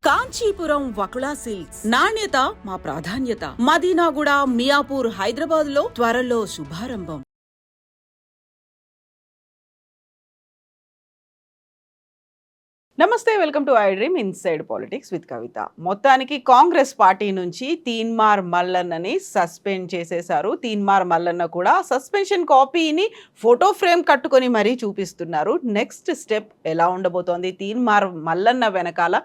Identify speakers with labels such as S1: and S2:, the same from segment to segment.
S1: Kanchipuram Vakula silks నాణ్యత మా ప్రాధాన్యత. మదీనాగూడ, మియాపూర్, హైదరాబాద్ లో త్వరలో శుభారంభం. నమస్తే, welcome to I dream inside politics with Kavitha. మొత్తానికి కాంగ్రెస్ పార్టీ నుంచి తీన్మార్ మల్లన్నని సస్పెండ్ చేసేశారు. తీన్మార్ మల్లన్న కూడా సస్పెన్షన్ కాపీని ఫోటో ఫ్రేమ్ కట్టుకొని మరీ చూపిస్తున్నారు. నెక్స్ట్ స్టెప్ ఎలా ఉండబోతోంది? తీన్మార్ మల్లన్న వెనకాల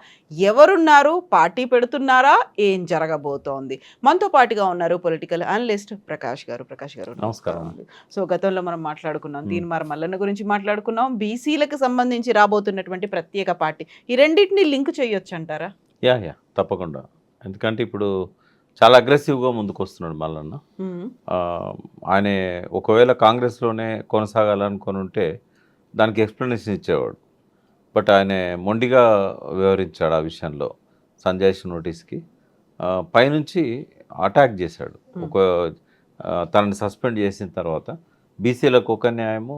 S1: ఎవరున్నారు? పార్టీ పెడుతున్నారా? ఏం జరగబోతోంది? మనతో పాటుగా ఉన్నారు పొలిటికల్ అనలిస్ట్ ప్రకాష్ గారు. ప్రకాష్ గారు
S2: నమస్కారం.
S1: సో గతంలో మనం మాట్లాడుకున్నాం, తీన్మార్ మల్లన్న గురించి మాట్లాడుకున్నాం, బీసీలకు సంబంధించి రాబోతున్నటువంటి ప్రత్యేక పార్టీ. ఈ రెండింటిని లింక్ చేయొచ్చు అంటారా?
S2: యా తప్పకుండా. ఎందుకంటే ఇప్పుడు చాలా అగ్రెసివ్గా ముందుకు వస్తున్నాడు మల్లన్న. ఆయన ఒకవేళ కాంగ్రెస్లోనే కొనసాగాలనుకొని ఉంటే దానికి ఎక్స్ప్లెనేషన్ ఇచ్చేవాడు. బట్ ఆయన మొండిగా వ్యవహరించాడు ఆ విషయంలో. సంజయ్ నోటీస్కి పైనుంచి అటాక్ చేశాడు. తనని సస్పెండ్ చేసిన తర్వాత బీసీలకు ఒక న్యాయము,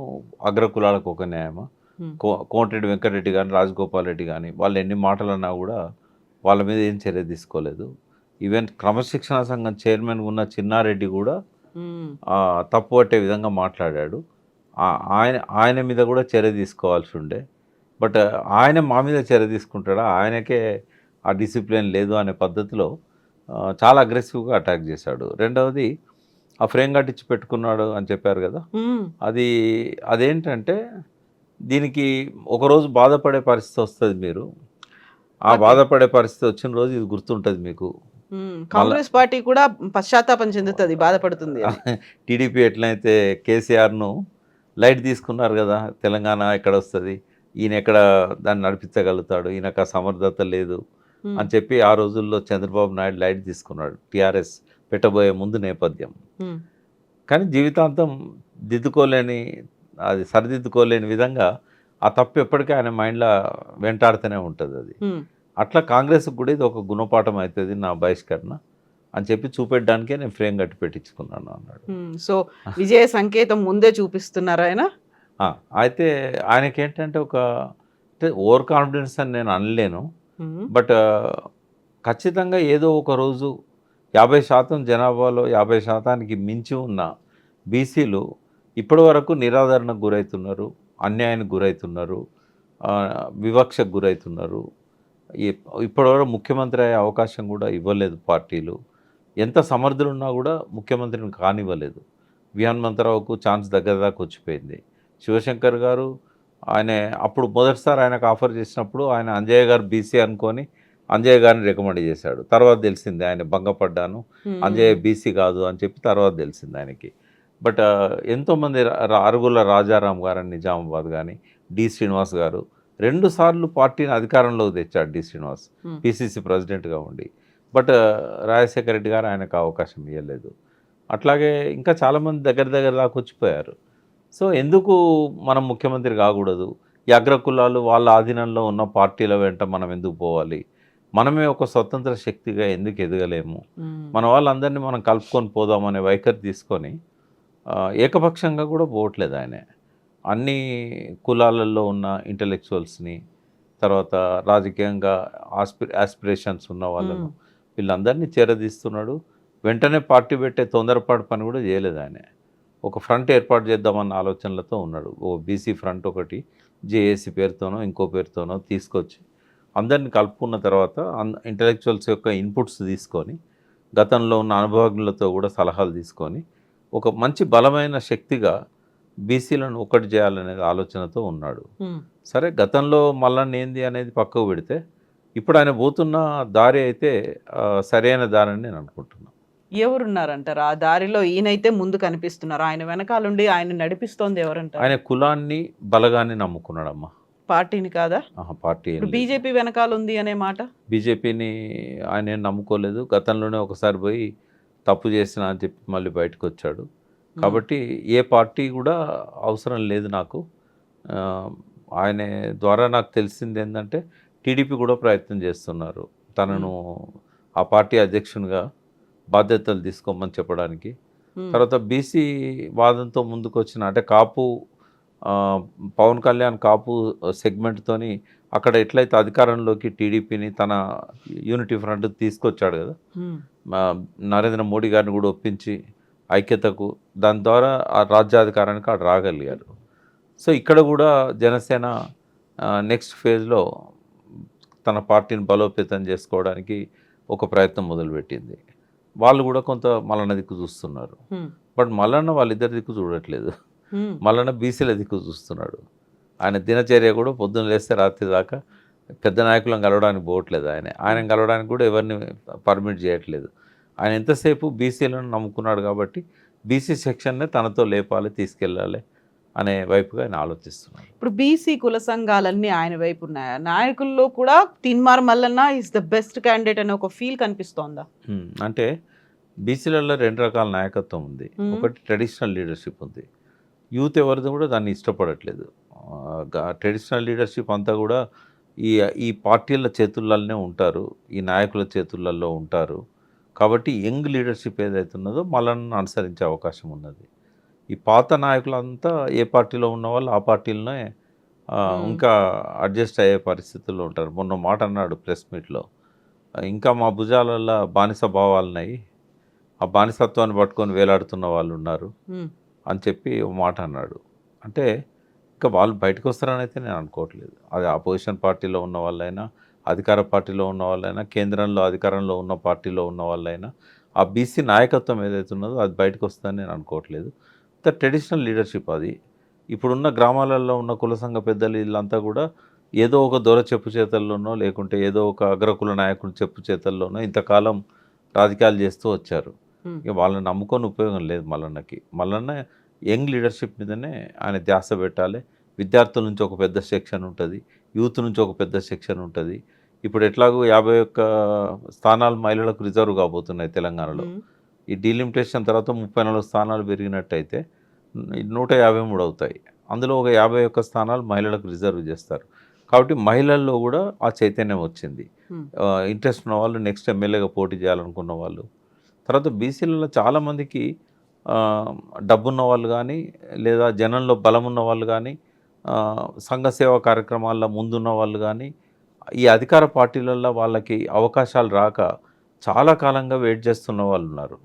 S2: అగ్రకులాలకు ఒక న్యాయము. కోమటిరెడ్డి వెంకటరెడ్డి కానీ, రాజగోపాల్ రెడ్డి కానీ వాళ్ళు ఎన్ని మాటలు అన్నా కూడా వాళ్ళ మీద ఏం చర్య తీసుకోలేదు. ఈవెన్ క్రమశిక్షణ సంఘం చైర్మన్ ఉన్న చిన్నారెడ్డి కూడా తప్పు పట్టే విధంగా మాట్లాడాడు. ఆయన మీద కూడా చర్య తీసుకోవాల్సి ఉండే. బట్ ఆయన మా మీద చర్య తీసుకుంటాడా? ఆయనకే ఆ డిసిప్లిన్ లేదు అనే పద్ధతిలో చాలా అగ్రెసివ్గా అటాక్ చేశాడు. రెండవది ఆ ఫ్రేమ్ కట్టించి పెట్టుకున్నాడు అని చెప్పారు కదా, అదేంటంటే దీనికి ఒకరోజు బాధపడే పరిస్థితి వస్తుంది. మీరు ఆ బాధపడే పరిస్థితి వచ్చిన రోజు ఇది గుర్తుంటుంది మీకు.
S1: కాంగ్రెస్ పార్టీ కూడా పశ్చాత్తాపం చెందుతుంది, బాధపడుతుంది.
S2: టీడీపీ ఎట్లయితే కేసీఆర్ను లైట్ తీసుకున్నారు కదా, తెలంగాణ ఎక్కడ వస్తుంది, ఈయన ఎక్కడ దాన్ని నడిపించగలుగుతాడు, ఈయనకు ఆ సమర్థత లేదు అని చెప్పి ఆ రోజుల్లో చంద్రబాబు నాయుడు లైట్ తీసుకున్నాడు టీఆర్ఎస్ పెట్టబోయే ముందు నేపథ్యం. కానీ జీవితాంతం సరిదిద్దుకోలేని విధంగా ఆ తప్పు ఎప్పటికీ ఆయన మైండ్లో వెంటాడుతూనే ఉంటుంది. అది అట్లా కాంగ్రెస్కి కూడా ఇది ఒక గుణపాఠం అవుతుంది నా బహిష్కరణ అని చెప్పి చూపెట్టడానికే నేను ఫ్రేమ్ కట్టి పెట్టించుకున్నాను అన్నాడు.
S1: సో విజయ సంకేతం ముందే చూపిస్తున్నారు ఆయన.
S2: అయితే ఆయనకి ఏంటంటే ఓవర్ కాన్ఫిడెన్స్ అని నేను అనలేను. బట్ ఖచ్చితంగా ఏదో ఒక రోజు 50% జనాభాలో 50%కి మించి ఉన్న బీసీలు ఇప్పటి వరకు నిరాదరణకు గురవుతున్నారు, అన్యాయానికి గురవుతున్నారు, వివక్షకు గురవుతున్నారు. ఇప్పటివరకు ముఖ్యమంత్రి అయ్యే అవకాశం కూడా ఇవ్వలేదు పార్టీలు. ఎంత సమర్థులున్నా కూడా ముఖ్యమంత్రిని కానివ్వలేదు. విహాన్మంతరావుకు ఛాన్స్ దగ్గర దాకా వచ్చిపోయింది. శివశంకర్ గారు అప్పుడు మొదటిసారి ఆయనకు ఆఫర్ చేసినప్పుడు ఆయన అంజయ్య గారు బీసీ అనుకొని అంజయ్య గారిని రికమెండ్ చేశాడు. తర్వాత తెలిసింది ఆయన భంగపడ్డాను, అంజయ్య బీసీ కాదు అని చెప్పి తర్వాత తెలిసింది ఆయనకి. బట్ ఎంతోమంది అరుగుల రాజారాం గారని నిజామాబాద్ కానీ, డి శ్రీనివాస్ గారు 2 సార్లు పార్టీని అధికారంలోకి తెచ్చాడు. డి శ్రీనివాస్ పిసిసి ప్రెసిడెంట్గా ఉండి. బట్ రాజశేఖర రెడ్డి గారు ఆయనకు అవకాశం ఇవ్వలేదు. అట్లాగే ఇంకా చాలామంది దగ్గర దాకా వచ్చిపోయారు. సో ఎందుకు మనం ముఖ్యమంత్రి కాకూడదు? ఈ అగ్రకులాలు వాళ్ళ ఆధీనంలో ఉన్న పార్టీల వెంట మనం ఎందుకు పోవాలి? మనమే ఒక స్వతంత్ర శక్తిగా ఎందుకు ఎదగలేము? మన వాళ్ళందరినీ మనం కలుపుకొని పోదామనే వైఖరి తీసుకొని ఏకపక్షంగా కూడా పోవట్లేదు ఆయన. అన్ని కులాలలో ఉన్న ఇంటలెక్చువల్స్ని, తర్వాత రాజకీయంగా ఆస్పిరేషన్స్ ఉన్న వాళ్ళను వీళ్ళందరినీ చేరదీస్తున్నాడు. వెంటనే పార్టీ పెట్టే తొందరపాటు పని కూడా చేయలేదు ఆయన. ఒక ఫ్రంట్ ఏర్పాటు చేద్దామన్న ఆలోచనలతో ఉన్నాడు. ఓ బీసీ ఫ్రంట్ ఒకటి జేఏసీ పేరుతోనో ఇంకో పేరుతోనో తీసుకొచ్చి అందరిని కలుపుకున్న తర్వాత ఇంటలెక్చువల్స్ యొక్క ఇన్పుట్స్ తీసుకొని, గతంలో ఉన్న అనుభవజ్ఞులతో కూడా సలహాలు తీసుకొని ఒక మంచి బలమైన శక్తిగా బీసీలను ఒకటి చేయాలనే ఆలోచనతో ఉన్నాడు. సరే, గతంలో మల్లన్న ఏంది అనేది పక్కకు పెడితే ఇప్పుడు ఆయన పోతున్న దారి అయితే సరైన దారి అని నేను అనుకుంటున్నాను.
S1: ఎవరున్నారంటారు ఆ దారిలో? ఈయనైతే ముందు కనిపిస్తున్నారు, ఆయన వెనకాలండి ఆయన నడిపిస్తోంది ఎవరంటారు?
S2: ఆయన కులాన్ని బలగాన్ని నమ్ముకున్నాడమ్మా,
S1: పార్టీని కాదా?
S2: పార్టీ
S1: బీజేపీ వెనకాల ఉంది అనే మాట.
S2: బీజేపీని ఆయన ఏం నమ్ముకోలేదు. గతంలోనే ఒకసారి పోయి తప్పు చేసిన అని చెప్పి మళ్ళీ బయటకు వచ్చాడు. కాబట్టి ఏ పార్టీ కూడా అవసరం లేదు నాకు. ఆయన ద్వారా నాకు తెలిసింది ఏంటంటే టీడీపీ కూడా ప్రయత్నం చేస్తున్నారు తనను ఆ పార్టీ అధ్యక్షునిగా బాధ్యతలు తీసుకోమని చెప్పడానికి. తర్వాత బీసీ వాదంతో ముందుకు వచ్చిన అంటే కాపు పవన్ కళ్యాణ్ కాపు సెగ్మెంట్తోని అక్కడ ఎట్లయితే అధికారంలోకి టీడీపీని తన యూనిటీ ఫ్రంట్ తీసుకొచ్చాడు కదా, మా నరేంద్ర మోడీ గారిని కూడా ఒప్పించి ఐక్యతకు, దాని ద్వారా ఆ రాజ్యాధికారానికి అక్కడ రాగలిగారు. సో ఇక్కడ కూడా జనసేన నెక్స్ట్ ఫేజ్లో తన పార్టీని బలోపేతం చేసుకోవడానికి ఒక ప్రయత్నం మొదలుపెట్టింది. వాళ్ళు కూడా కొంత మల్లన్న దిక్కు చూస్తున్నారు. బట్ మల్లన్న వాళ్ళిద్దరి దిక్కు చూడట్లేదు. మల్లన్న బీసీల దిక్కు చూస్తున్నాడు. ఆయన దినచర్య కూడా పొద్దున్న లేస్తే రాత్రి దాకా పెద్ద నాయకులను కలవడానికి పోవట్లేదు. ఆయన కలవడానికి కూడా ఎవరిని పర్మిట్ చేయట్లేదు. ఆయన ఎంతసేపు బీసీలను నమ్ముకున్నాడు కాబట్టి బీసీ సెక్షన్నే తనతో లేపాలి, తీసుకెళ్ళాలి అనే వైపుగా ఆయన ఆలోచిస్తున్నాడు.
S1: ఇప్పుడు బీసీ కుల సంఘాలన్నీ ఆయన వైపు ఉన్నాయా? నాయకుల్లో కూడా Teenmar Mallanna is the best candidate అనే ఒక ఫీల్ కనిపిస్తోందా?
S2: అంటే బీసీలలో 2 రకాల నాయకత్వం ఉంది. ఒకటి ట్రెడిషనల్ లీడర్షిప్ ఉంది. యూత్ ఎవరిది కూడా దాన్ని ఇష్టపడట్లేదు. ట్రెడిషనల్ లీడర్షిప్ అంతా కూడా ఈ పార్టీల చేతుల్లోనే ఉంటారు, ఈ నాయకుల చేతులలో ఉంటారు. కాబట్టి యంగ్ లీడర్షిప్ ఏదైతే ఉన్నదో మల్లన్నను అనుసరించే అవకాశం ఉన్నది. ఈ పాత నాయకులంతా ఏ పార్టీలో ఉన్న వాళ్ళు ఆ పార్టీలోనే ఇంకా అడ్జస్ట్ అయ్యే పరిస్థితుల్లో ఉంటారు. మొన్న మాట అన్నాడు ప్రెస్ మీట్లో, ఇంకా మా భుజాలలో బానిస భావాలున్నాయి, ఆ బానిసత్వాన్ని పట్టుకొని వేలాడుతున్న వాళ్ళు ఉన్నారు అని చెప్పి ఒక మాట అన్నాడు. అంటే ఇంకా వాళ్ళు బయటకు వస్తారని అయితే నేను అనుకోవట్లేదు. అది ఆపోజిషన్ పార్టీలో ఉన్న వాళ్ళైనా, అధికార పార్టీలో ఉన్న వాళ్ళైనా, కేంద్రంలో అధికారంలో ఉన్న పార్టీలో ఉన్న వాళ్ళైనా, ఆ బీసీ నాయకత్వం ఏదైతే ఉన్నదో అది బయటకు వస్తుందని నేను అనుకోవట్లేదు. ట్రెడిషనల్ లీడర్షిప్ అది. ఇప్పుడున్న గ్రామాలలో ఉన్న కుల సంఘ పెద్దలు వీళ్ళంతా కూడా ఏదో ఒక దొర చెప్పు చేతల్లోనో, లేకుంటే ఏదో ఒక అగ్రకుల నాయకుడు చెప్పు చేతల్లోనో ఇంతకాలం రాజకీయాలు చేస్తూ వచ్చారు. ఇక వాళ్ళని నమ్ముకొని ఉపయోగం లేదు మల్లన్నకి. మల్లన్న యంగ్ లీడర్షిప్ మీదనే ఆయన ధ్యాస పెట్టాలి. విద్యార్థుల నుంచి ఒక పెద్ద సెక్షన్ ఉంటుంది, యూత్ నుంచి ఒక పెద్ద సెక్షన్ ఉంటుంది. ఇప్పుడు ఎట్లాగో 51 స్థానాలు మహిళలకు రిజర్వ్ కాబోతున్నాయి తెలంగాణలో. ఈ డీలిమిటేషన్ తర్వాత 34 స్థానాలు పెరిగినట్టయితే 153 అవుతాయి. అందులో ఒక 51 స్థానాలు మహిళలకు రిజర్వ్ చేస్తారు. కాబట్టి మహిళల్లో కూడా ఆ చైతన్యం వచ్చింది. ఇంట్రెస్ట్ ఉన్న వాళ్ళు నెక్స్ట్ ఎమ్మెల్యేగా పోటీ చేయాలనుకున్న వాళ్ళు. తర్వాత బీసీలలో చాలామందికి డబ్బున్న వాళ్ళు కానీ, లేదా జనంలో బలం ఉన్న వాళ్ళు కానీ, సంఘ సేవా కార్యక్రమాల్లో ముందున్న వాళ్ళు కానీ, ఈ అధికార పార్టీలలో వాళ్ళకి అవకాశాలు రాక చాలా కాలంగా వెయిట్ చేస్తున్న వాళ్ళు ఉన్నారు.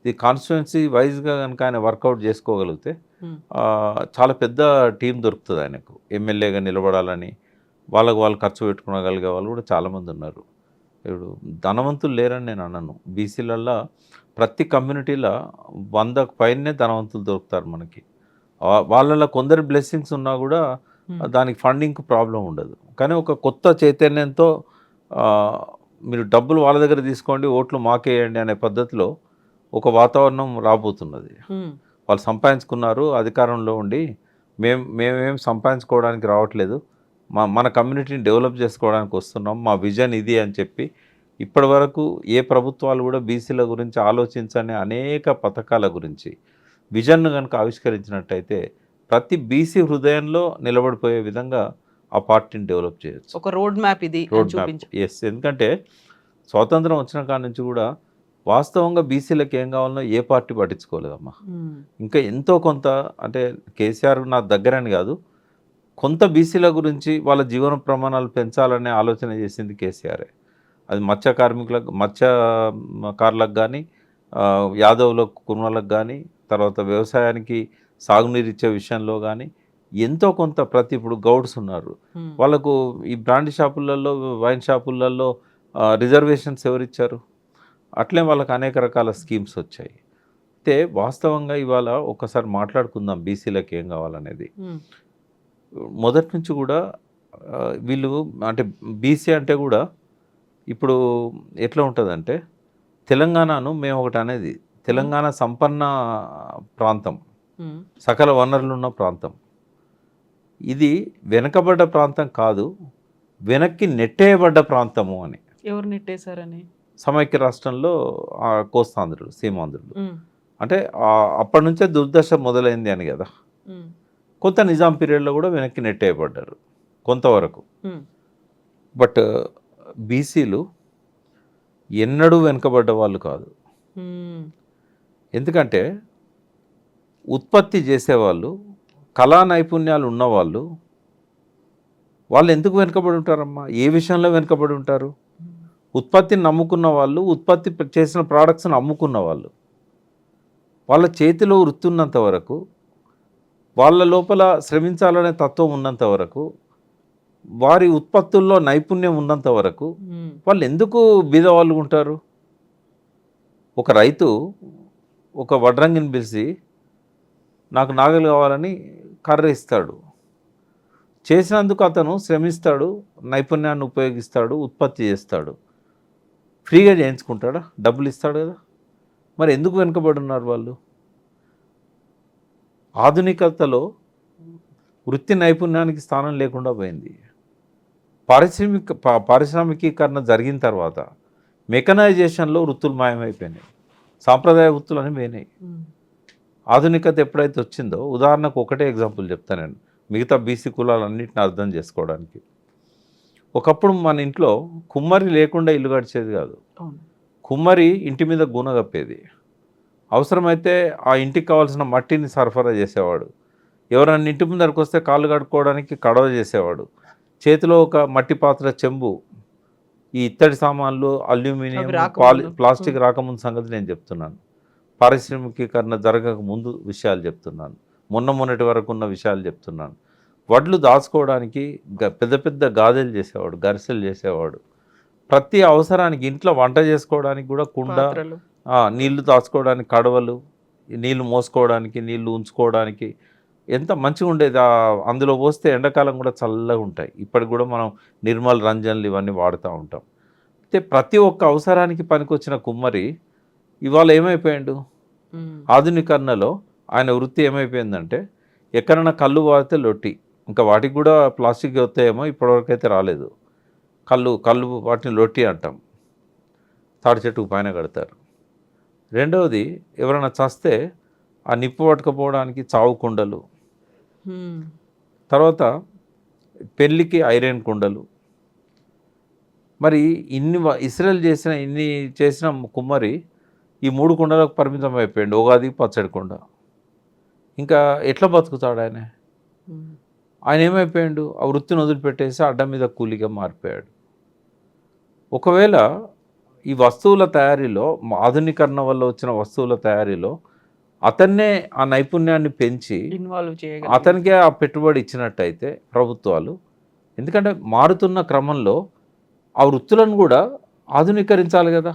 S2: ఈ కాన్స్టిట్యుయెన్సీ వైజ్గా కనుక ఆయన వర్కౌట్ చేసుకోగలిగితే చాలా పెద్ద టీం దొరుకుతుంది ఆయనకు. ఎమ్మెల్యేగా నిలబడాలని వాళ్ళు ఖర్చు పెట్టుకోగలిగే వాళ్ళు కూడా చాలామంది ఉన్నారు. ఇప్పుడు ధనవంతులు లేరని నేను అన్నాను. బీసీలల్లో ప్రతి కమ్యూనిటీలో 100కు పైనే ధనవంతులు దొరుకుతారు మనకి. వాళ్ళలో కొందరు బ్లెస్సింగ్స్ ఉన్నా కూడా దానికి ఫండింగ్కి ప్రాబ్లం ఉండదు. కానీ ఒక కొత్త చైతన్యంతో మీరు డబ్బులు వాళ్ళ దగ్గర తీసుకోండి, ఓట్లు మాకేయండి అనే పద్ధతిలో ఒక వాతావరణం రాబోతున్నది. వాళ్ళు సంపాదించుకున్నారు, అధికారంలో ఉండి మేమేం సంపాదించుకోవడానికి రావట్లేదు, మన కమ్యూనిటీని డెవలప్ చేసుకోవడానికి వస్తున్నాం, మా విజన్ ఇది అని చెప్పి ఇప్పటి వరకు ఏ ప్రభుత్వాలు కూడా బీసీల గురించి ఆలోచించని అనేక పథకాల గురించి విజన్ను కనుక ఆవిష్కరించినట్టయితే ప్రతి బీసీ హృదయంలో నిలబడిపోయే విధంగా ఆ పార్టీని డెవలప్ చేయొచ్చు.
S1: ఒక రోడ్ మ్యాప్ ఇది.
S2: Road map, yes. ఎందుకంటే స్వాతంత్రం వచ్చిన కాడి నుంచి కూడా వాస్తవంగా బీసీలకు ఏం కావాలనో ఏ పార్టీ పట్టించుకోలేదమ్మా. ఇంకా ఎంతో కొంత, అంటే కేసీఆర్ నా దగ్గరని కాదు, కొంత బీసీల గురించి వాళ్ళ జీవన ప్రమాణాలు పెంచాలనే ఆలోచన చేసింది కేసీఆరే. అది మత్స్యకారులకు కానీ, యాదవులకు, కుర్మలకు కానీ, తర్వాత వ్యవసాయానికి సాగునీరు ఇచ్చే విషయంలో కానీ ఎంతో కొంత ఇప్పుడు గౌడ్స్ ఉన్నారు, వాళ్ళకు ఈ బ్రాండీ షాపులలో, వైన్ షాపులలో రిజర్వేషన్స్ ఎవరిచ్చారు? అట్లే వాళ్ళకి అనేక రకాల స్కీమ్స్ వచ్చాయి. అయితే వాస్తవంగా ఇవాళ ఒకసారి మాట్లాడుకుందాం బీసీలకు ఏం కావాలనేది. మొదటి నుంచి కూడా వీళ్ళు, అంటే బీసీ అంటే కూడా ఇప్పుడు ఎట్లా ఉంటుందంటే, తెలంగాణను మేము ఒకటి అనేది, తెలంగాణ సంపన్న ప్రాంతం, సకల వనరులు ఉన్న ప్రాంతం. ఇది వెనకబడ్డ ప్రాంతం కాదు, వెనక్కి నెట్టేయబడ్డ ప్రాంతము అని.
S1: ఎవరు నెట్టేశారని?
S2: సమైక్య రాష్ట్రంలో కోస్తాంధ్రులు, సీమాంధ్రులు. అంటే అప్పటి నుంచే దుర్దశ మొదలైంది అని కదా. కొంత నిజాం పీరియడ్లో కూడా వెనక్కి నెట్టేయబడ్డారు కొంతవరకు. బట్ బీసీలు ఎన్నడూ వెనుకబడ్డ వాళ్ళు కాదు. ఎందుకంటే ఉత్పత్తి చేసేవాళ్ళు, కళా నైపుణ్యాలు ఉన్నవాళ్ళు, వాళ్ళు ఎందుకు వెనుకబడి ఉంటారమ్మా? ఏ విషయంలో వెనుకబడి ఉంటారు? ఉత్పత్తిని నమ్ముకున్న వాళ్ళు, ఉత్పత్తి చేసిన ప్రోడక్ట్స్ని అమ్ముకున్న వాళ్ళు, వాళ్ళ చేతిలో వృత్తి ఉన్నంత వరకు, వాళ్ళ లోపల శ్రమించాలనే తత్వం ఉన్నంత వరకు, వారి ఉత్పత్తుల్లో నైపుణ్యం ఉన్నంత వరకు వాళ్ళు ఎందుకు బీదవాళ్ళు ఉంటారు? ఒక రైతు ఒక వడ్రంగిని పిలిచి నాకు నాగలి కావాలని కర్ర ఇస్తాడు. చేసినందుకు అతను శ్రమిస్తాడు, నైపుణ్యాన్ని ఉపయోగిస్తాడు, ఉత్పత్తి చేస్తాడు. ఫ్రీగా చేయించుకుంటాడా? డబ్బులు ఇస్తాడు కదా. మరి ఎందుకు వెనుకబడి ఉన్నారు వాళ్ళు? ఆధునికతలో వృత్తి నైపుణ్యానికి స్థానం లేకుండా పోయింది. పారిశ్రామికీకరణ జరిగిన తర్వాత మెకనైజేషన్లో వృత్తులు మాయమైపోయినాయి, సాంప్రదాయ వృత్తులని పోయినాయి. ఆధునికత ఎప్పుడైతే వచ్చిందో, ఉదాహరణకు ఒకటే ఎగ్జాంపుల్ చెప్తాను నేను, మిగతా బీసీ కులాలన్నింటిని అర్థం చేసుకోవడానికి. ఒకప్పుడు మన ఇంట్లో కుమ్మరి లేకుండా ఇల్లు గడిచేది కాదు. కుమ్మరి ఇంటి మీద గుణ కప్పేది, అవసరమైతే ఆ ఇంటికి కావాల్సిన మట్టిని సరఫరా చేసేవాడు. ఎవరైనా ఇంటి ముందరికి వస్తే కాళ్ళు కడుక్కోవడానికి కడవ చేసేవాడు. చేతిలో ఒక మట్టి పాత్ర, చెంబు. ఈ ఇత్తడి సామాన్లు, అల్యూమినియం, ప్లాస్టిక్ రాకముందు సంగతి నేను చెప్తున్నాను. పారిశ్రామికీకరణ జరగక ముందు విషయాలు చెప్తున్నాను, మొన్నటి వరకు ఉన్న విషయాలు చెప్తున్నాను. వడ్లు దాచుకోవడానికి పెద్ద పెద్ద గాదెలు చేసేవాడు, గరిసెలు చేసేవాడు. ప్రతి అవసరానికి, ఇంట్లో వంట చేసుకోవడానికి కూడా కుండ, నీళ్లు దాచుకోవడానికి కడవలు, నీళ్లు మోసుకోవడానికి, నీళ్లు ఉంచుకోవడానికి ఎంత మంచిగా ఉండేది. అందులో పోస్తే ఎండాకాలం కూడా చల్లగా ఉంటాయి. ఇప్పటికి కూడా మనం నిర్మల్ రంజన్లు ఇవన్నీ వాడుతూ ఉంటాం. అయితే ప్రతి ఒక్క అవసరానికి పనికొచ్చిన కుమ్మరి ఇవాళ ఏమైపోయాడు? ఆధునీకరణలో ఆయన వృత్తి ఏమైపోయిందంటే, ఎక్కడైనా కళ్ళు వాడితే లొట్టి, ఇంకా వాటికి కూడా ప్లాస్టిక్ వస్తాయేమో, ఇప్పటివరకు అయితే రాలేదు. కళ్ళు వాటిని లొట్టి అంటాం. తాడి చెట్టుకు పైన కడతారు. రెండవది, ఎవరైనా చస్తే ఆ నిప్పు పట్టుకపోవడానికి చావు కుండలు, తర్వాత పెళ్ళికి ఐరన్ కుండలు. మరి ఇస్రాయల్ ఇన్ని చేసిన కుమ్మరి ఈ 3 కుండలకు పరిమితం అయిపోయాడు. ఉగాది పచ్చడి కుండ. ఇంకా ఎట్లా బతుకుతాడు ఆయన? ఆయన ఏమైపోయాడు? ఆ వృత్తిని వదిలిపెట్టేసి అడ్డం మీద కూలిగా మారిపోయాడు. ఒకవేళ ఈ వస్తువుల తయారీలో, ఆధునీకరణ వల్ల వచ్చిన వస్తువుల తయారీలో అతన్నే ఆ నైపుణ్యాన్ని పెంచి అతనికే ఆ పెట్టుబడి ఇచ్చినట్టయితే ప్రభుత్వాలు, ఎందుకంటే మారుతున్న క్రమంలో ఆ వృత్తులను కూడా ఆధునీకరించాలి కదా,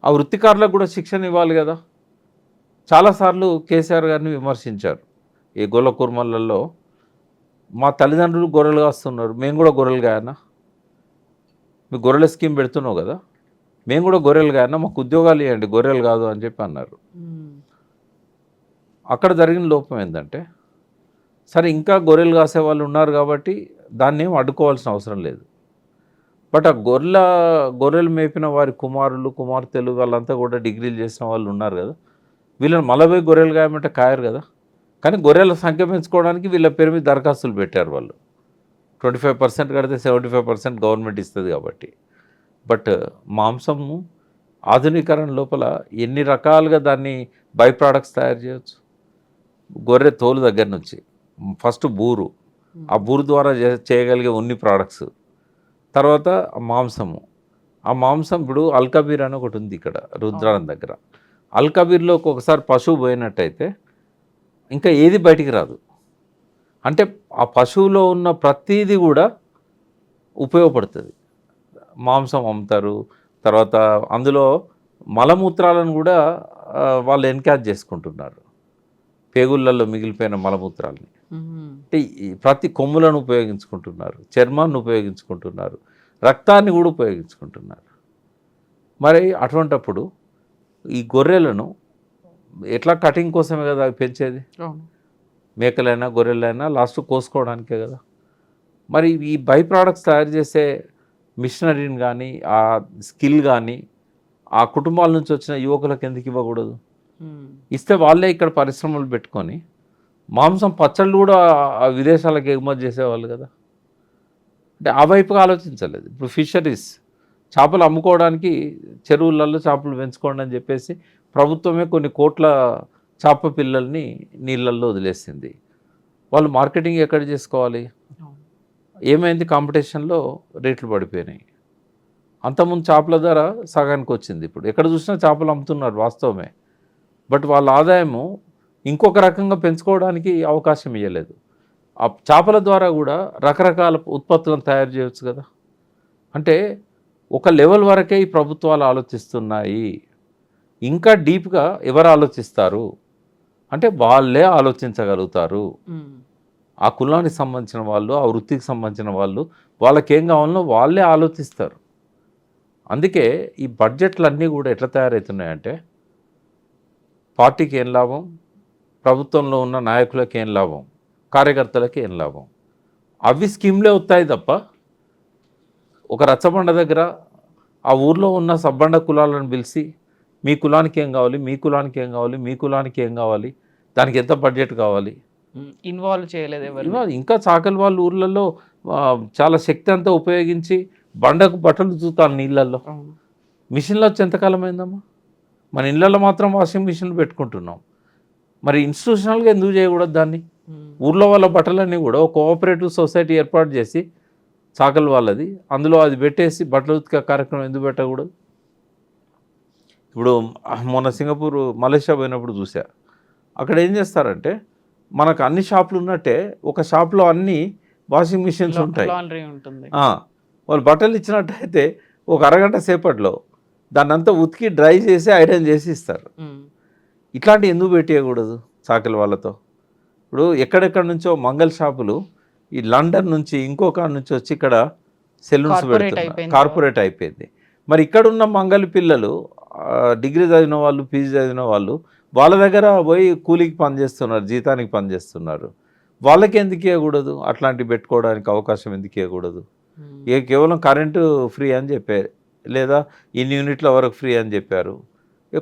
S2: ఆ వృత్తికారులకు కూడా శిక్షణ ఇవ్వాలి కదా. చాలాసార్లు కేసీఆర్ గారిని విమర్శించారు. ఈ గొల్ల కుర్మలలో మా తల్లిదండ్రులు గొర్రెలు కాస్తున్నారు, మేము కూడా గొర్రెలు కాయన్నా, మీ గొర్రెల స్కీమ్ పెడుతున్నావు కదా, మేము కూడా గొర్రెలు కాయన్నా, మాకు ఉద్యోగాలు ఇవ్వండి, గొర్రెలు కాదు అని చెప్పి అన్నారు. అక్కడ జరిగిన లోపం ఏంటంటే, సరే ఇంకా గొర్రెలు కాసే వాళ్ళు ఉన్నారు కాబట్టి దాన్ని ఏం అడ్డుకోవాల్సిన అవసరం లేదు. బట్ ఆ గొర్రెలు మేపిన వారి కుమారులు, కుమార్తెలు వాళ్ళంతా కూడా డిగ్రీలు చేసిన వాళ్ళు ఉన్నారు కదా, వీళ్ళని మలబై గొర్రెలు కాయమంటే కాయరు కదా. కానీ గొర్రెల సంఖ్య పెంచుకోవడానికి వీళ్ళ పేరు మీద దరఖాస్తులు పెట్టారు వాళ్ళు. 25% కడితే 75% గవర్నమెంట్ ఇస్తుంది కాబట్టి. బట్ మాంసము ఆధునీకరణ లోపల ఎన్ని రకాలుగా దాన్ని బై ప్రోడక్ట్స్ తయారు చేయవచ్చు. గొర్రె తోలు దగ్గర నుంచి ఫస్ట్ బూరు, ఆ బూరు ద్వారా చేయగలిగే ఉన్ని ప్రోడక్ట్స్, తర్వాత మాంసము. ఆ మాంసం ఇప్పుడు అల్కబీర్ అని ఒకటి ఉంది ఇక్కడ రుద్రారం దగ్గర. అల్కబీర్లోకి ఒకసారి పశువు పోయినట్టయితే ఇంకా ఏది బయటికి రాదు. అంటే ఆ పశువులో ఉన్న ప్రతీది కూడా ఉపయోగపడుతుంది. మాంసం అమ్ముతారు, తర్వాత అందులో మలమూత్రాలను కూడా వాళ్ళు ఎన్కాజ్ చేసుకుంటున్నారు. పేగుళ్ళల్లో మిగిలిపోయిన మలమూత్రాలని అంటే ప్రతి కొమ్ములను ఉపయోగించుకుంటున్నారు, చర్మాన్ని ఉపయోగించుకుంటున్నారు, రక్తాన్ని కూడా ఉపయోగించుకుంటున్నారు. మరి అటువంటప్పుడు ఈ గొర్రెలను ఎట్లా కటింగ్ కోసమే కదా అవి పెంచేది. మేకలైనా గొర్రెలైనా లాస్ట్ కోసుకోవడానికే కదా. మరి ఈ బై ప్రోడక్ట్స్ తయారు చేసే మిషనరీని కానీ, ఆ స్కిల్ కానీ ఆ కుటుంబాల నుంచి వచ్చిన యువకులకు ఎందుకు ఇవ్వకూడదు? ఇస్తే వాళ్ళే ఇక్కడ పరిశ్రమలు పెట్టుకొని మాంసం పచ్చళ్ళు కూడా విదేశాలకు ఎగుమతి చేసేవాళ్ళు కదా. అంటే ఆ వైపుగా ఆలోచించలేదు. ఇప్పుడు ఫిషరీస్, చేపలు అమ్ముకోవడానికి చెరువులలో చేపలు పెంచుకోండి అని చెప్పేసి ప్రభుత్వమే కొన్ని కోట్ల చేప పిల్లల్ని నీళ్ళల్లో వదిలేసింది. వాళ్ళు మార్కెటింగ్ ఎక్కడ చేసుకోవాలి? ఏమైంది, కాంపిటీషన్లో రేట్లు పడిపోయినాయి. అంతకుముందు చేపల ధర సగానికి వచ్చింది. ఇప్పుడు ఎక్కడ చూసినా చేపలు అమ్ముతున్నారు, వాస్తవమే. బట్ వాళ్ళ ఆదాయము ఇంకొక రకంగా పెంచుకోవడానికి అవకాశం ఇవ్వలేదు. ఆ చేపల ద్వారా కూడా రకరకాల ఉత్పత్తులను తయారు చేయవచ్చు కదా. అంటే ఒక లెవెల్ వరకే ఈ ప్రభుత్వాలు ఆలోచిస్తున్నాయి. ఇంకా డీప్గా ఎవరు ఆలోచిస్తారు అంటే వాళ్ళే ఆలోచించగలుగుతారు. ఆ కులానికి సంబంధించిన వాళ్ళు, ఆ వృత్తికి సంబంధించిన వాళ్ళు, వాళ్ళకేం కావాలనో వాళ్ళే ఆలోచిస్తారు. అందుకే ఈ బడ్జెట్లన్నీ కూడా ఎట్లా తయారవుతున్నాయంటే పార్టీకి ఏం లాభం, ప్రభుత్వంలో ఉన్న నాయకులకి ఏం లాభం, కార్యకర్తలకి ఏం లాభం, అవి స్కీమ్లే వస్తాయి తప్ప ఒక రచ్చబండ దగ్గర ఆ ఊర్లో ఉన్న సబ్బండ కులాలను పిలిచి మీ కులానికి ఏం కావాలి, మీ కులానికి ఏం కావాలి, మీ కులానికి ఏం కావాలి, దానికి ఎంత బడ్జెట్ కావాలి,
S1: ఇన్వాల్వ్ చేయలేదు ఎవరు.
S2: ఇంకా చాకలి వాళ్ళ ఊర్లలో చాలా శక్తి అంతా ఉపయోగించి బండకు బట్టలు చూతాను నీళ్ళల్లో. మిషన్లో వచ్చి ఎంతకాలం అయిందమ్మా? మన ఇళ్ళల్లో మాత్రం వాషింగ్ మిషన్లు పెట్టుకుంటున్నాం. మరి ఇన్స్టిట్యూషనల్గా ఎందుకు చేయకూడదు దాన్ని? ఊర్లో వాళ్ళ బట్టలన్నీ కూడా ఒక కోఆపరేటివ్ సొసైటీ ఏర్పాటు చేసి చాకలి వాళ్ళది, అందులో అది పెట్టేసి బట్టలు ఉతికే కార్యక్రమం ఎందుకు పెట్టకూడదు? ఇప్పుడు మొన్న సింగపూర్, మలేషియా పోయినప్పుడు చూసా. అక్కడ ఏం చేస్తారంటే మనకు అన్ని షాపులు ఉన్నట్టే ఒక షాప్లో అన్ని వాషింగ్ మిషన్స్ ఉంటాయి. వాళ్ళు బట్టలు ఇచ్చినట్టయితే ఒక అరగంట సేపట్లో దాన్ని అంతా ఉతికి డ్రై చేసి ఐరన్ చేసి ఇస్తారు. ఇట్లాంటివి ఎందుకు పెట్టేయకూడదు చాకలి వాళ్ళతో? ఇప్పుడు ఎక్కడెక్కడ నుంచో మంగళ షాపులు ఈ లండన్ నుంచి ఇంకొక నుంచి వచ్చి ఇక్కడ సెలూన్స్ పెడుతున్నారు, కార్పొరేట్ అయిపోయింది. మరి ఇక్కడున్న మంగళ పిల్లలు డిగ్రీ చదివిన వాళ్ళు, పీజీ చదివిన వాళ్ళు వాళ్ళ దగ్గర పోయి కూలికి పనిచేస్తున్నారు, జీతానికి పనిచేస్తున్నారు. వాళ్ళకి ఎందుకు ఇవ్వకూడదు? అట్లాంటివి పెట్టుకోవడానికి అవకాశం ఎందుకు ఇవ్వకూడదు? కేవలం కరెంటు ఫ్రీ అని చెప్పారు, లేదా ఇన్ని యూనిట్ల వరకు ఫ్రీ అని చెప్పారు,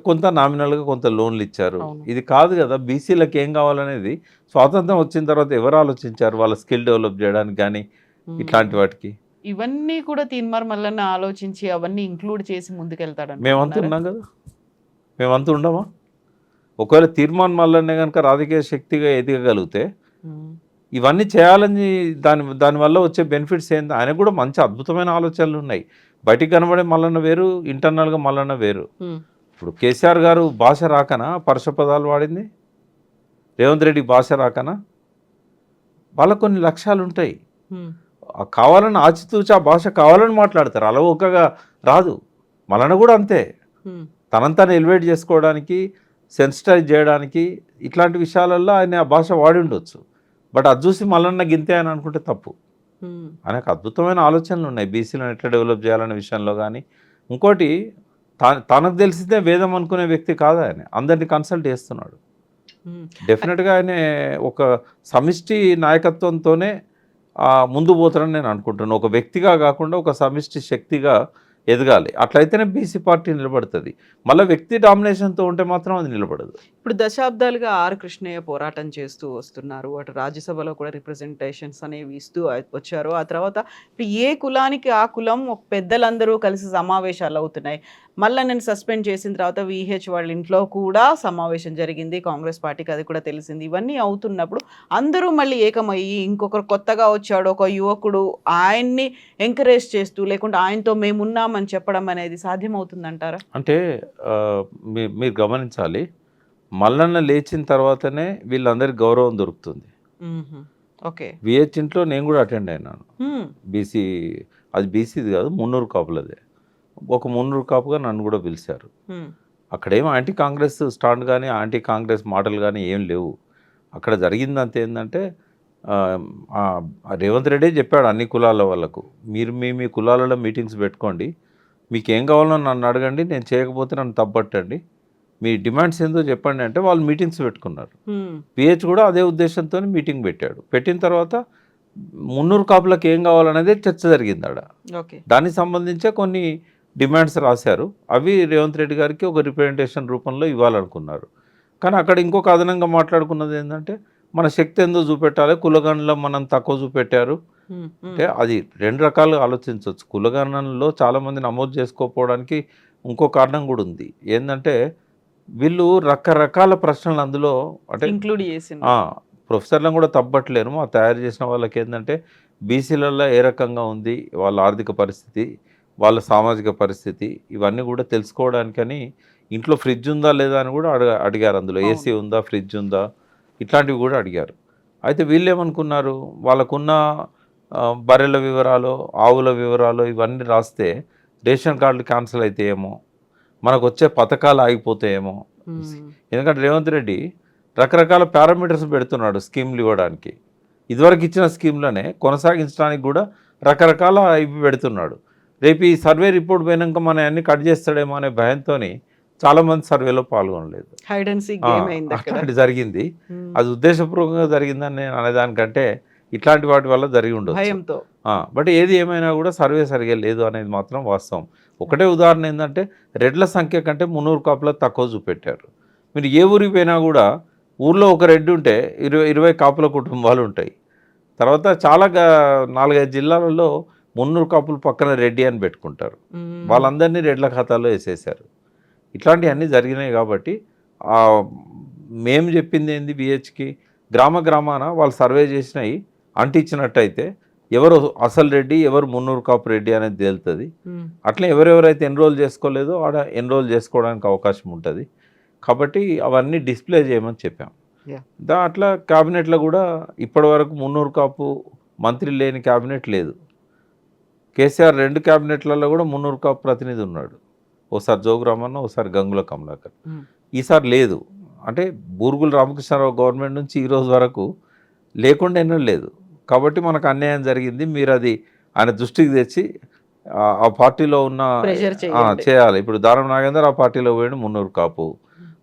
S2: కొంత నామినల్గా కొంత లోన్లు ఇచ్చారు. ఇది కాదు కదా. బీసీలకు ఏం కావాలనేది స్వాతంత్రం వచ్చిన తర్వాత ఎవరు ఆలోచించారు? వాళ్ళ స్కిల్ డెవలప్ చేయడానికి కానీ ఇట్లాంటి వాటికి.
S1: ఇవన్నీ కూడా తీన్మార్ మల్లన్న ఆలోచించి అవన్నీ ఇంక్లూడ్ చేసి ముందుకెళ్తాడు.
S2: మేమంతా ఉన్నాం కదా, మేమంతా ఉండమా? ఒకవేళ తీర్మాన్ మల్లన్నే కనుక రాజకీయ శక్తిగా ఎదగగలిగితే ఇవన్నీ చేయాలని దానివల్ల వచ్చే బెనిఫిట్స్ ఏంటి? ఆయనకు కూడా మంచి అద్భుతమైన ఆలోచనలు ఉన్నాయి. బయటికి కనబడే మల్లన్న వేరు, ఇంటర్నల్గా మల్లన్న వేరు. ఇప్పుడు కేసీఆర్ గారు భాష రాకనా పరుష పదాలు వాడింది? రేవంత్ రెడ్డి భాష రాకనా? వాళ్ళకు కొన్ని లక్ష్యాలు ఉంటాయి. కావాలని ఆచితూచి ఆ భాష కావాలని మాట్లాడతారు, అలవోకగా రాదు. మల్లన్న కూడా అంతే. తనంతాను ఎలివేట్ చేసుకోవడానికి, సెన్సిటైజ్ చేయడానికి ఇట్లాంటి విషయాలలో ఆయన ఆ భాష వాడి ఉండొచ్చు. బట్ అది చూసి మల్లన్న గింతే అని అనుకుంటే తప్పు. ఆయనకు అద్భుతమైన ఆలోచనలు ఉన్నాయి బీసీలను ఎట్లా డెవలప్ చేయాలనే విషయంలో. కానీ ఇంకోటి, తనకు తెలిసిందే వేదం అనుకునే వ్యక్తి కాదు ఆయన, అందరినీ కన్సల్ట్ చేస్తున్నాడు. డెఫినెట్గా ఆయన ఒక సమిష్టి నాయకత్వంతోనే ముందు పోతారని నేను అనుకుంటున్నాను. ఒక వ్యక్తిగా కాకుండా ఒక సమిష్టి శక్తిగా ఎదగాలి. అట్లయితేనే బీసీ పార్టీ నిలబడుతుంది. మళ్ళీ వ్యక్తి డామినేషన్తో ఉంటే మాత్రం అది నిలబడదు.
S1: ఇప్పుడు దశాబ్దాలుగా ఆర్ కృష్ణయ్య పోరాటం చేస్తూ వస్తున్నారు. అటు రాజ్యసభలో కూడా రిప్రజెంటేషన్స్ అనేవి ఇస్తూ వచ్చారు. ఆ తర్వాత ఇప్పుడు ఏ కులానికి ఆ కులం పెద్దలందరూ కలిసి సమావేశాలు అవుతున్నాయి. మళ్ళీ నేను సస్పెండ్ చేసిన తర్వాత విహెచ్ వాళ్ళ ఇంట్లో కూడా సమావేశం జరిగింది. కాంగ్రెస్ పార్టీకి అది కూడా తెలిసింది. ఇవన్నీ అవుతున్నప్పుడు అందరూ మళ్ళీ ఏకమయ్యి ఇంకొకరు కొత్తగా వచ్చాడు ఒక యువకుడు, ఆయన్ని ఎంకరేజ్ చేస్తూ లేకుంటే ఆయనతో మేమున్నామని చెప్పడం అనేది సాధ్యమవుతుందంటారా?
S2: అంటే మీరు గమనించాలి, మల్లన్న లేచిన తర్వాతనే వీళ్ళందరికీ గౌరవం దొరుకుతుంది.
S1: ఓకే.
S2: విహెచ్ ఇంట్లో నేను కూడా అటెండ్ అయినాను. బీసీ, అది బీసీది కాదు, మున్నూరు కాపులదే. ఒక మున్నూరు కాపుగా నన్ను కూడా పిలిచారు. అక్కడేమో యాంటీ కాంగ్రెస్ స్టాండ్ కానీ యాంటీ కాంగ్రెస్ మాటలు కానీ ఏం లేవు. అక్కడ జరిగిందంత ఏంటంటే రేవంత్ రెడ్డి చెప్పాడు అన్ని కులాల వాళ్ళకు, మీరు మీ కులాలలో మీటింగ్స్ పెట్టుకోండి, మీకు ఏం కావాలో నన్ను అడగండి, నేను చేయకపోతే నన్ను తప్పట్టండి, మీ డిమాండ్స్ ఏందో చెప్పండి అంటే వాళ్ళు మీటింగ్స్ పెట్టుకున్నారు. పిహెచ్ కూడా అదే ఉద్దేశంతో మీటింగ్ పెట్టాడు. పెట్టిన తర్వాత మున్నూరు కాపులకు ఏం కావాలనేది చర్చ జరిగింది ఆడ. దానికి సంబంధించే కొన్ని డిమాండ్స్ రాశారు. అవి రేవంత్ రెడ్డి గారికి ఒక రిప్రజెంటేషన్ రూపంలో ఇవ్వాలనుకున్నారు. కానీ అక్కడ ఇంకొక అదనంగా మాట్లాడుకున్నది ఏంటంటే మన శక్తి ఏందో చూపెట్టాలి, కులగణలో మనం తక్కువ చూపెట్టారు అంటే అది రెండు రకాలుగా ఆలోచించవచ్చు. కులగణనలో చాలామంది నమోదు చేసుకోకపోవడానికి ఇంకో కారణం కూడా ఉంది. ఏంటంటే వీళ్ళు రకరకాల ప్రశ్నలు అందులో అంటే
S1: ఇంక్లూడ్ చేసి
S2: ప్రొఫెసర్లను కూడా తప్పట్లేరు. తయారు చేసిన వాళ్ళకి ఏంటంటే బీసీలలో ఏ రకంగా ఉంది వాళ్ళ ఆర్థిక పరిస్థితి, వాళ్ళ సామాజిక పరిస్థితి, ఇవన్నీ కూడా తెలుసుకోవడానికని ఇంట్లో ఫ్రిడ్జ్ ఉందా లేదా అని కూడా అడిగారు. అందులో ఏసీ ఉందా, ఫ్రిడ్జ్ ఉందా, ఇట్లాంటివి కూడా అడిగారు. అయితే వీళ్ళు ఏమనుకున్నారు, వాళ్ళకున్న బర్రెల వివరాలు, ఆవుల వివరాలు ఇవన్నీ రాస్తే రేషన్ కార్డులు క్యాన్సిల్ అవుతాయేమో, మనకు వచ్చే పథకాలు ఆగిపోతాయేమో. ఎందుకంటే రేవంత్ రెడ్డి రకరకాల పారామీటర్స్ పెడుతున్నాడు స్కీమ్లు ఇవ్వడానికి. ఇదివరకు ఇచ్చిన స్కీమ్లోనే కొనసాగించడానికి కూడా రకరకాల ఇవి పెడుతున్నాడు. రేపు ఈ సర్వే రిపోర్ట్ పోయినాక మన అన్ని కట్ చేస్తాడేమో అనే భయంతో చాలామంది సర్వేలో పాల్గొనలేదు. అట్లాంటి జరిగింది. అది ఉద్దేశపూర్వకంగా జరిగిందని నేను అనేదానికంటే ఇట్లాంటి వాటి వల్ల జరిగి ఉండదు. బట్ ఏది ఏమైనా కూడా సర్వే సరిగా లేదు అనేది మాత్రం వాస్తవం. ఒకటే ఉదాహరణ ఏంటంటే రెడ్ల సంఖ్య కంటే 300 కాపుల తక్కువ చూపెట్టారు. మీరు ఏ ఊరికి పోయినా కూడా ఊర్లో ఒక రెడ్డి ఉంటే 20 కాపుల కుటుంబాలు ఉంటాయి. తర్వాత చాలా 4-5 జిల్లాలలో 300 కాపులు పక్కన రెడ్డి అని పెట్టుకుంటారు. వాళ్ళందరినీ రెడ్ల ఖాతాలో వేసేసారు. ఇట్లాంటివన్నీ జరిగినాయి. కాబట్టి మేము చెప్పింది ఏంది, బిహెచ్కి గ్రామాన వాళ్ళు సర్వే చేసినవి అంటించినట్టయితే ఎవరు అసలు రెడ్డి, ఎవరు 300 కాపు రెడ్డి అనేది తేలుతుంది. అట్లా ఎవరెవరైతే ఎన్రోల్ చేసుకోలేదో ఆడ ఎన్రోల్ చేసుకోవడానికి అవకాశం ఉంటుంది. కాబట్టి అవన్నీ డిస్ప్లే చేయమని చెప్పాం. అట్లా క్యాబినెట్లో కూడా ఇప్పటి వరకు 300 కాపు మంత్రి లేని క్యాబినెట్ లేదు. కేసీఆర్ 2 క్యాబినెట్లలో కూడా 300 కాపు ప్రతినిధి ఉన్నాడు. ఓసారి జోగురామన్న, ఓసారి గంగుల కమలాకర్. ఈసారి లేదు. అంటే బూరుగుల రామకృష్ణారావు గవర్నమెంట్ నుంచి ఈ రోజు వరకు లేకుండా ఎన్నో లేదు. కాబట్టి మనకు అన్యాయం జరిగింది. మీరు అది ఆయన దృష్టికి తెచ్చి ఆ పార్టీలో ఉన్న చేయాలి. ఇప్పుడు దానం నాగేందర్ ఆ పార్టీలో పోయాడు 300 కాపు.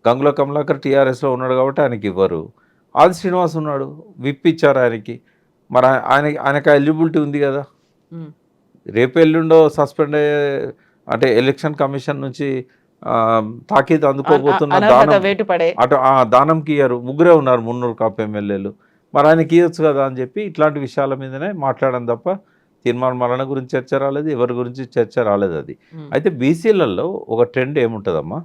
S2: గంగుల కమలాకర్ టీఆర్ఎస్లో ఉన్నాడు కాబట్టి ఆయనకి ఇవ్వరు. ఆది శ్రీనివాస్ ఉన్నాడు, విప్ ఇచ్చారు ఆయనకి. మరి ఆయనకి ఎలిజిబిలిటీ ఉంది కదా. రేపు ఎల్లుండో సస్పెండ్ అయ్యే, అంటే ఎలక్షన్ కమిషన్ నుంచి తాకీదు అందుకోబోతున్న దానంకి ఇయ్యరు. ముగ్గురే ఉన్నారు 300 కాపు ఎమ్మెల్యేలు. మరి ఆయనకి ఇవ్వచ్చు కదా అని చెప్పి ఇట్లాంటి విషయాల మీదనే మాట్లాడడం తప్ప తీర్మానం మరణ గురించి చర్చ రాలేదు, ఎవరి గురించి చర్చ రాలేదు. అది అయితే బీసీలలో ఒక ట్రెండ్ ఏముంటుందమ్మా,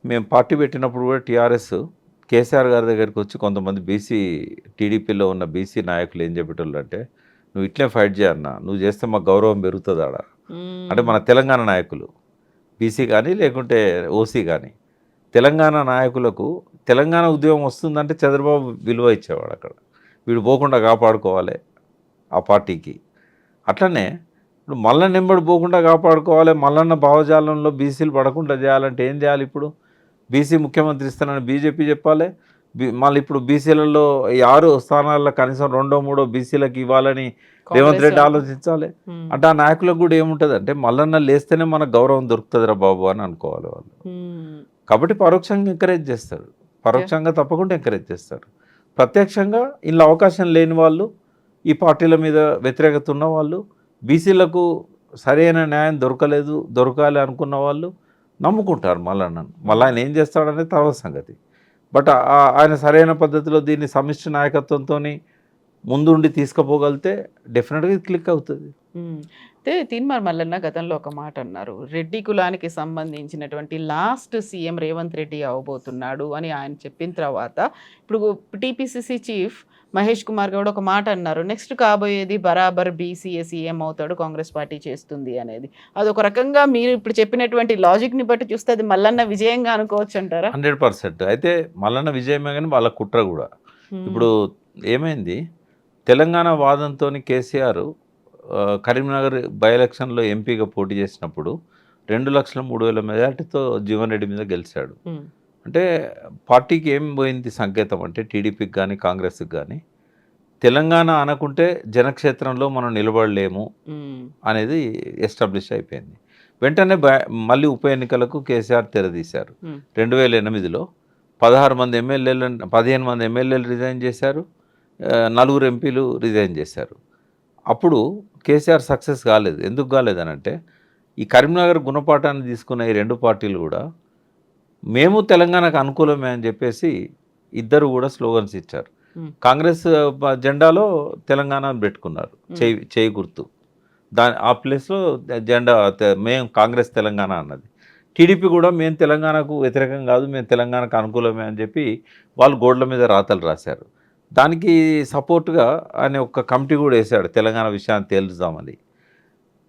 S2: మేము పార్టీ పెట్టినప్పుడు కూడా టీఆర్ఎస్ కేసీఆర్ గారి దగ్గరికి వచ్చి కొంతమంది బీసీ టీడీపీలో ఉన్న బీసీ నాయకులు ఏం చెప్పేటోళ్ళు అంటే, నువ్వు ఇట్లే ఫైట్ చేయన్నా, నువ్వు చేస్తే మాకు గౌరవం పెరుగుతుంది ఆడ. అంటే మన తెలంగాణ నాయకులు బీసీ కానీ లేకుంటే ఓసీ కానీ తెలంగాణ నాయకులకు తెలంగాణ ఉద్యమం వస్తుందంటే చంద్రబాబు విలువ ఇచ్చేవాడు. అక్కడ వీడు పోకుండా కాపాడుకోవాలి ఆ పార్టీకి. అట్లనే ఇప్పుడు మల్లన్న నెంబడి పోకుండా కాపాడుకోవాలి, మల్లన్న భావజాలంలో బీసీలు పడకుండా చేయాలంటే ఏం చేయాలి? ఇప్పుడు బీసీ ముఖ్యమంత్రి ఇస్తానని బీజేపీ చెప్పాలి. మళ్ళీ ఇప్పుడు బీసీలలో 6 స్థానాల్లో కనీసం 2-3 బీసీలకు ఇవ్వాలని రేవంత్ రెడ్డి ఆలోచించాలి. అంటే ఆ నాయకులకు కూడా ఏముంటుంది అంటే మల్లన్న లేస్తేనే మనకు గౌరవం దొరుకుతుందిరా బాబు అని అనుకోవాలి వాళ్ళు. కాబట్టి పరోక్షంగా ఎంకరేజ్ చేస్తారు, పరోక్షంగా తప్పకుండా ఎంకరేజ్ చేస్తారు. ప్రత్యక్షంగా ఇలా అవకాశం లేని వాళ్ళు, ఈ పార్టీల మీద వ్యతిరేకత ఉన్న వాళ్ళు, బీసీలకు సరైన న్యాయం దొరకాలి అనుకున్న వాళ్ళు నమ్ముకుంటారు మల్లన్నను. మళ్ళీ ఆయన ఏం చేస్తాడనేది తర్వాత సంగతి. బట్ ఆయన సరైన పద్ధతిలో దీన్ని సమిష్టి నాయకత్వంతో ముందుండి తీసుకుపోగలితే డెఫినెట్గా ఇది క్లిక్ అవుతుంది.
S1: అయితే తీన్మార్ మల్లన్న గతంలో ఒక మాట అన్నారు, రెడ్డి కులానికి సంబంధించినటువంటి లాస్ట్ సీఎం రేవంత్ రెడ్డి అవబోతున్నాడు అని ఆయన చెప్పిన తర్వాత ఇప్పుడు టీపీసీసీ చీఫ్ మహేష్ కుమార్ గౌడ్ ఒక మాట అన్నారు, నెక్స్ట్ కాబోయేది బరాబర్ బీసీఏ సీఎం అవుతాడు, కాంగ్రెస్ పార్టీ చేస్తుంది అనేది. అదొక రకంగా మీరు ఇప్పుడు చెప్పినటువంటి లాజిక్ని బట్టి చూస్తే అది మల్లన్న విజయంగా అనుకోవచ్చు అంటారా?
S2: 100%. అయితే మల్లన్న విజయమే కానీ వాళ్ళ కుట్ర కూడా. ఇప్పుడు ఏమైంది, తెలంగాణ వాదంతో కేసీఆర్ కరీంనగర్ బై ఎలక్షన్లో ఎంపీగా పోటీ చేసినప్పుడు 2,03,000 మెజార్టీతో జీవన్ రెడ్డి మీద గెలిచాడు. అంటే పార్టీకి ఏం పోయింది సంకేతం అంటే, టీడీపీకి కానీ కాంగ్రెస్కి కానీ తెలంగాణ అనకుంటే జనక్షేత్రంలో మనం నిలబడలేము అనేది ఎస్టాబ్లిష్ అయిపోయింది. వెంటనే మళ్ళీ ఉప ఎన్నికలకు కేసీఆర్ తెరదీశారు. 2008లో 15 మంది ఎమ్మెల్యేలు రిజైన్ చేశారు, 4 ఎంపీలు రిజైన్ చేశారు. అప్పుడు కేసీఆర్ సక్సెస్ కాలేదు. ఎందుకు కాలేదనంటే, ఈ కరీంనగర్ గుణపాఠాన్ని తీసుకున్న ఈ 2 పార్టీలు కూడా మేము తెలంగాణకు అనుకూలమే అని చెప్పేసి ఇద్దరు కూడా స్లోగన్స్ ఇచ్చారు. కాంగ్రెస్ జెండాలో తెలంగాణ పెట్టుకున్నారు, చేయి గుర్తు, ఆ ప్లేస్లో జెండా మేము కాంగ్రెస్ తెలంగాణ అన్నది. టీడీపీ కూడా మేము తెలంగాణకు వ్యతిరేకం కాదు, మేము తెలంగాణకు అనుకూలమే అని చెప్పి వాళ్ళు గోడల మీద రాతలు రాశారు. దానికి సపోర్ట్గా ఆయన ఒక కమిటీ కూడా వేశాడు తెలంగాణ విషయాన్ని తేల్చుదామని.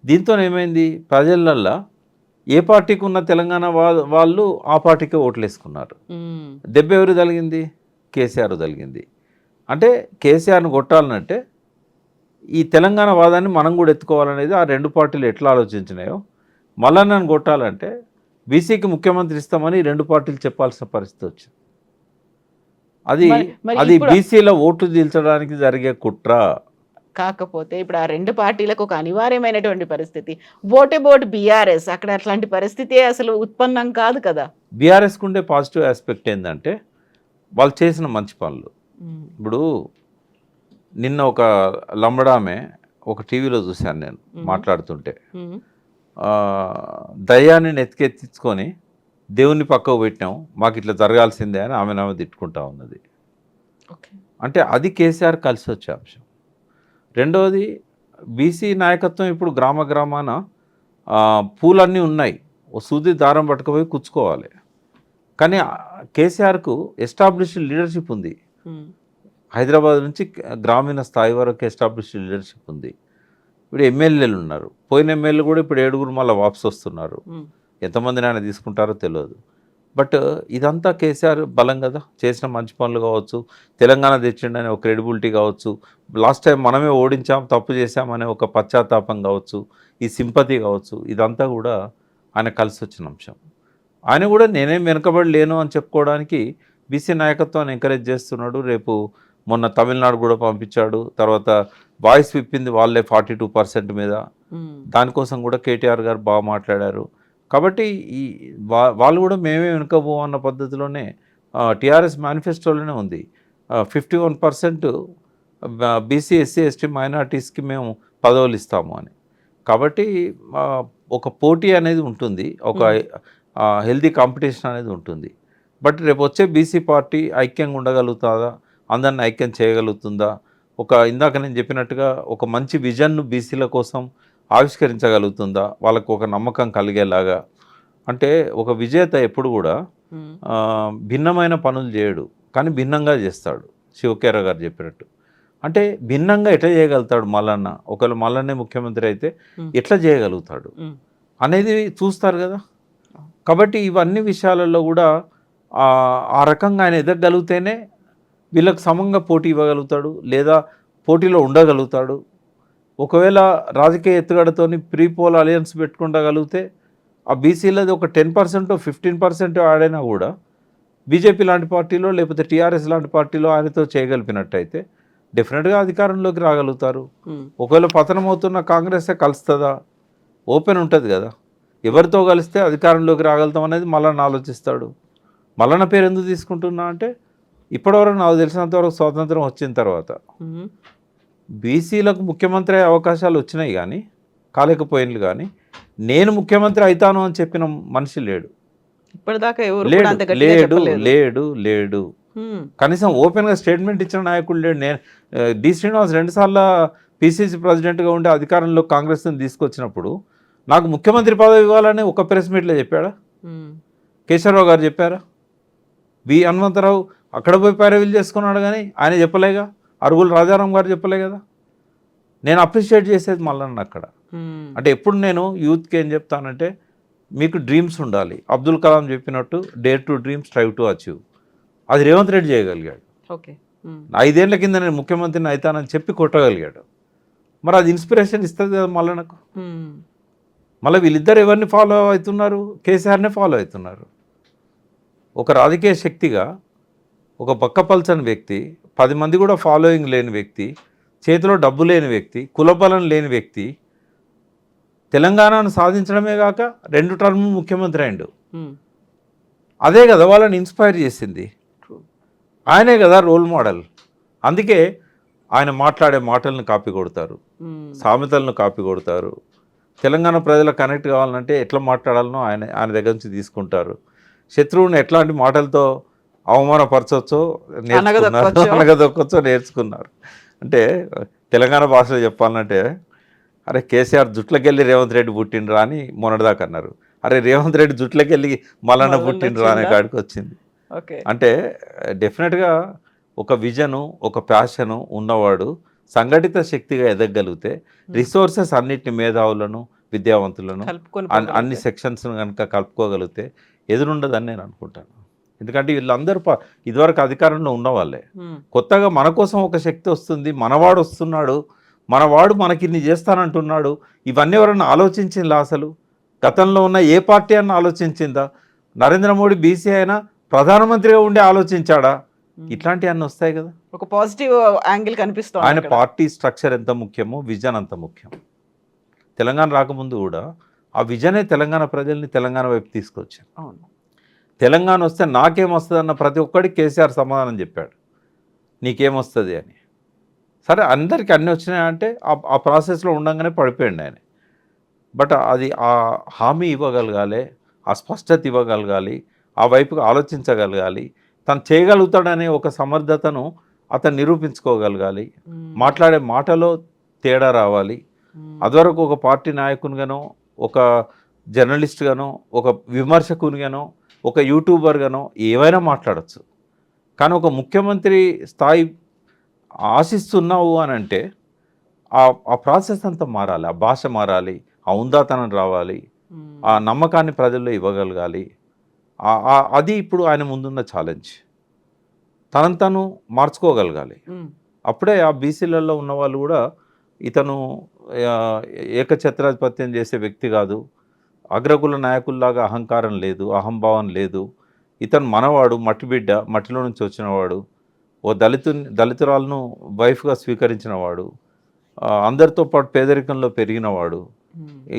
S2: దీంతో ఏమైంది, ప్రజలల్లో ఏ పార్టీకి ఉన్న తెలంగాణ వాళ్ళు ఆ పార్టీకే ఓట్లు వేసుకున్నారు. దెబ్బ ఎవరు తగిలింది? కేసీఆర్ తగిలింది. అంటే కేసీఆర్ను కొట్టాలనంటే ఈ తెలంగాణ వాదాన్ని మనం కూడా ఎత్తుకోవాలనేది ఆ రెండు పార్టీలు ఎట్లా ఆలోచించినాయో, మల్లన్నను కొట్టాలంటే బీసీకి ముఖ్యమంత్రి ఇస్తామని ఈ రెండు పార్టీలు చెప్పాల్సిన పరిస్థితి వచ్చింది. అది బీసీల ఓట్లు తీల్చడానికి జరిగే కుట్ర.
S1: కాకపోతే ఇప్పుడు ఆ రెండు పార్టీలకు ఒక అనివార్యమైనటువంటి పరిస్థితి, ఓట్ అబౌట్ బీఆర్ఎస్, అక్కడ అట్లాంటి పరిస్థితి అసలు ఉత్పన్నం కాదు కదా.
S2: బీఆర్ఎస్కి ఉండే పాజిటివ్ ఆస్పెక్ట్ ఏంటంటే వాళ్ళు చేసిన మంచి పనులు. ఇప్పుడు నిన్న ఒక లంబడామే ఒక టీవీలో చూశాను నేను మాట్లాడుతుంటే, దయ్యాన్ని నెత్తికెత్తించుకొని దేవుని పక్కకు పెట్టినాం, మాకు ఇట్లా జరగాల్సిందే అని ఆమె తిట్టుకుంటా ఉన్నది. అంటే అది కేసీఆర్ కలిసి వచ్చే అంశం. రెండవది, బీసీ నాయకత్వం ఇప్పుడు గ్రామ గ్రామాన పూలన్నీ ఉన్నాయి, ఓ సూది దారం పట్టుకుపోయి కూర్చుకోవాలి. కానీ కేసీఆర్కు ఎస్టాబ్లిష్డ్ లీడర్షిప్ ఉంది. హైదరాబాద్ నుంచి గ్రామీణ స్థాయి వరకు ఎస్టాబ్లిష్డ్ లీడర్షిప్ ఉంది. ఇప్పుడు ఎమ్మెల్యేలు ఉన్నారు, పోయిన ఎమ్మెల్యేలు కూడా ఇప్పుడు 7 మళ్ళీ వాపసు వస్తున్నారు. ఎంతమందిని ఆయన తీసుకుంటారో తెలియదు. బట్ ఇదంతా కేసీఆర్ బలం కదా, చేసిన మంచి పనులు కావచ్చు, తెలంగాణ తెచ్చిండనే ఒక క్రెడిబిలిటీ కావచ్చు, లాస్ట్ టైం మనమే ఓడించాం తప్పు చేశామనే ఒక పశ్చాత్తాపం కావచ్చు, ఈ సింపతి కావచ్చు, ఇదంతా కూడా ఆయన కలిసి వచ్చిన అంశం. ఆయన కూడా నేనేం వెనుకబడి లేను అని చెప్పుకోవడానికి బీసీ నాయకత్వాన్ని ఎంకరేజ్ చేస్తున్నాడు. రేపు మొన్న తమిళనాడు కూడా పంపించాడు. తర్వాత వాయిస్ విప్పింది వాళ్ళే 42% మీద. దానికోసం కూడా కేటీఆర్ గారు బాగా మాట్లాడారు. కాబట్టి ఈ వాళ్ళు కూడా మేమే వెనుకపోవన్న పద్ధతిలోనే టీఆర్ఎస్ మేనిఫెస్టోలోనే ఉంది, 51% బీసీ ఎస్సీ ఎస్టీ మైనార్టీస్కి మేము పదవులు ఇస్తాము అని. కాబట్టి ఒక పోటీ అనేది ఉంటుంది, ఒక హెల్తీ కాంపిటీషన్ అనేది ఉంటుంది. బట్ రేపు వచ్చే బీసీ పార్టీ ఐక్యంగా ఉండగలుగుతుందా, అందరిని ఐక్యం చేయగలుగుతుందా, ఇందాక నేను చెప్పినట్టుగా ఒక మంచి విజన్ను బీసీల కోసం ఆవిష్కరించగలుగుతుందా, వాళ్ళకు ఒక నమ్మకం కలిగేలాగా. అంటే ఒక విజేత ఎప్పుడు కూడా భిన్నమైన పనులు చేయడు, కానీ భిన్నంగా చేస్తాడు. శివకేర గారు చెప్పినట్టు, అంటే భిన్నంగా ఎట్లా చేయగలుగుతాడు మల్లన్న, ఒకవేళ మల్లన్నే ముఖ్యమంత్రి అయితే ఎట్లా చేయగలుగుతాడు అనేది చూస్తారు కదా. కాబట్టి ఇవన్నీ విషయాలలో కూడా ఆ రకంగా ఆయన ఎదగగలిగితేనే వీళ్ళకు సమంగా పోటీ ఇవ్వగలుగుతాడు, లేదా పోటీలో ఉండగలుగుతాడు. ఒకవేళ రాజకీయ ఎత్తుగడతోని ప్రీపోల్ అలయన్స్ పెట్టుకుంటగలిగితే ఆ బీసీలది ఒక 10% 15% ఆడైనా కూడా బీజేపీ లాంటి పార్టీలో లేకపోతే టీఆర్ఎస్ లాంటి పార్టీలో ఆయనతో చేయగలిపినట్టయితే డెఫినెట్గా అధికారంలోకి రాగలుగుతారు. ఒకవేళ పతనం అవుతున్న కాంగ్రెసే కలుస్తుందా, ఓపెన్ ఉంటుంది కదా, ఎవరితో కలిస్తే అధికారంలోకి రాగలుగుతాం అనేది మల్లన్న ఆలోచిస్తాడు. మల్లన్న పేరు ఎందుకు తీసుకుంటున్నా అంటే, ఇప్పటివరకు నాకు తెలిసినంతవరకు స్వాతంత్రం వచ్చిన తర్వాత బీసీలకు ముఖ్యమంత్రి అయ్యే అవకాశాలు వచ్చినాయి కానీ కాలేకపోయినలు, కానీ నేను ముఖ్యమంత్రి అవుతాను అని చెప్పిన మనిషి లేడు.
S1: ఇప్పటిదాకా
S2: లేడు. కనీసం ఓపెన్గా స్టేట్మెంట్ ఇచ్చిన నాయకుడు లేడు. నేను డి శ్రీనివాస్ 2 సార్లు పిసిసి ప్రెసిడెంట్గా ఉండే అధికారంలో కాంగ్రెస్ని తీసుకొచ్చినప్పుడు నాకు ముఖ్యమంత్రి పదవి ఇవ్వాలని ఒక ప్రెస్ మీట్లో చెప్పాడా? కేశవరావు గారు చెప్పారా? బి హనుమంతరావు అక్కడ పోయి పైరవీలు చేసుకున్నాడు కానీ ఆయన చెప్పలేగా. అరుగుల రాజారాం గారు చెప్పలే కదా. నేను అప్రిషియేట్ చేసేది మల్లన్న అక్కడ. అంటే ఎప్పుడు నేను యూత్కి ఏం చెప్తానంటే, మీకు డ్రీమ్స్ ఉండాలి. అబ్దుల్ కలాం చెప్పినట్టు dare to dream, strive to achieve. అది రేవంత్ రెడ్డి చేయగలిగాడు. 5 ఏళ్ల కింద నేను ముఖ్యమంత్రిని అవుతానని చెప్పి కొట్టగలిగాడు. మరి అది ఇన్స్పిరేషన్ ఇస్తుంది కదా మల్లన్నకు. మళ్ళీ వీళ్ళిద్దరు ఎవరిని ఫాలో అవుతున్నారు? కేసీఆర్నే ఫాలో అవుతున్నారు. ఒక రాజకీయ శక్తిగా ఒక బక్కపల్చని వ్యక్తి, 10 మంది కూడా ఫాలోయింగ్ లేని వ్యక్తి, చేతిలో డబ్బు లేని వ్యక్తి, కులబలం లేని వ్యక్తి తెలంగాణను సాధించడమే కాక 2 టర్మ్ ముఖ్యమంత్రి అయిండు. అదే కదా వాళ్ళని ఇన్స్పైర్ చేసింది. ఆయనే కదా రోల్ మోడల్. అందుకే ఆయన మాట్లాడే మాటలను కాపీ కొడతారు, సామెతలను కాపీ కొడతారు. తెలంగాణ ప్రజలకు కనెక్ట్ కావాలంటే ఎట్లా మాట్లాడాలనో ఆయన దగ్గర నుంచి తీసుకుంటారు. శత్రువుని ఎట్లాంటి మాటలతో అవమానపరచవచ్చో అనగదొక్కచ్చో నేర్చుకున్నారు. అంటే తెలంగాణ భాషలో చెప్పాలంటే, అరే కేసీఆర్ జుట్లకెళ్ళి రేవంత్ రెడ్డి పుట్టిండ్రా అని మొన్నటిదాకా అన్నారు. అరే రేవంత్ రెడ్డి జుట్లకెళ్ళి మల్లన్న పుట్టిండ్రా అనే కాడికి వచ్చింది. అంటే డెఫినెట్గా ఒక విజను, ఒక ప్యాషను ఉన్నవాడు సంఘటిత శక్తిగా ఎదగగలిగితే రిసోర్సెస్ అన్నిటిని మేధావులను, విద్యావంతులను,
S1: కలుపుకొని
S2: అన్ని సెక్షన్స్ కనుక కలుపుకోగలిగితే ఎదురుండదని నేను అనుకుంటాను. ఎందుకంటే వీళ్ళందరూ ఇదివరకు అధికారంలో ఉన్నవాళ్ళే. కొత్తగా మన కోసం ఒక శక్తి వస్తుంది, మనవాడు వస్తున్నాడు, మనవాడు మనకి ఇన్ని చేస్తానంటున్నాడు. ఇవన్నీ ఎవరన్నా ఆలోచించిందా అసలు? గతంలో ఉన్న ఏ పార్టీ అన్న ఆలోచించిందా? నరేంద్ర మోడీ బీసీ అయినా ప్రధానమంత్రిగా ఉండి ఆలోచించాడా? ఇట్లాంటివి అన్నీ వస్తాయి కదా.
S1: ఒక పాజిటివ్ యాంగిల్ కనిపిస్తుంది.
S2: ఆయన పార్టీ స్ట్రక్చర్ ఎంత ముఖ్యమో విజన్ అంత ముఖ్యం. తెలంగాణ రాకముందు కూడా ఆ విజనే తెలంగాణ ప్రజల్ని తెలంగాణ వైపు తీసుకొచ్చారు.
S1: అవును.
S2: తెలంగాణ వస్తే నాకేమొస్తుంది అన్న ప్రతి ఒక్కడికి కేసీఆర్ సమాధానం చెప్పాడు, నీకేమొస్తుంది అని. సరే అందరికీ అన్నీ వచ్చినాయంటే ఆ ప్రాసెస్లో ఉండగానే పడిపోయింది ఆయన. బట్ అది ఆ హామీ ఇవ్వగలగాలి, ఆ స్పష్టత ఇవ్వగలగాలి, ఆ వైపుగా ఆలోచించగలగాలి, తను చేయగలుగుతాడనే ఒక సమర్థతను అతను నిరూపించుకోగలగాలి, మాట్లాడే మాటలో తేడా రావాలి. అదివరకు ఒక పార్టీ నాయకునిగానో, ఒక జర్నలిస్ట్గానో, ఒక విమర్శకునిగానో, ఒక యూట్యూబర్గానో ఏవైనా మాట్లాడచ్చు. కానీ ఒక ముఖ్యమంత్రి స్థాయి ఆశిస్తున్నావు అని అంటే ఆ ప్రాసెస్ అంతా మారాలి, ఆ భాష మారాలి, ఆ ఉందాతనం రావాలి, ఆ నమ్మకాన్ని ప్రజల్లో ఇవ్వగలగాలి. అది ఇప్పుడు ఆయన ముందున్న ఛాలెంజ్. తను మార్చుకోగలగాలి. అప్పుడే ఆ బీసీలలో ఉన్న వాళ్ళు కూడా ఇతను ఏకఛత్రాధిపత్యం చేసే వ్యక్తి కాదు, అగ్రకుల నాయకుల్లాగా అహంకారం లేదు, అహంభావం లేదు, ఇతను మనవాడు, మట్టి బిడ్డ, మట్టిలో నుంచి వచ్చినవాడు, ఓ దళితురాలను వైఫ్గా స్వీకరించినవాడు, అందరితో పాటు పేదరికంలో పెరిగినవాడు,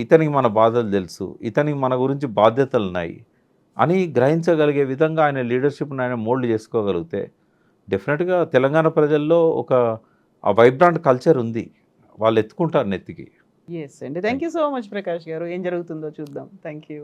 S2: ఇతనికి మన బాధలు తెలుసు, ఇతనికి మన గురించి బాధ్యతలు ఉన్నాయి అని గ్రహించగలిగే విధంగా ఆయన లీడర్షిప్ని ఆయన మోల్డ్ చేసుకోగలిగితే డెఫినెట్గా తెలంగాణ ప్రజల్లో ఒక వైబ్రాంట్ కల్చర్ ఉంది, వాళ్ళు ఎత్తుకుంటారు నెత్తికి.
S1: ఎస్ అండి. Thank you so much Prakash గారు. ఏం జరుగుతుందో చూద్దాం. Thank you.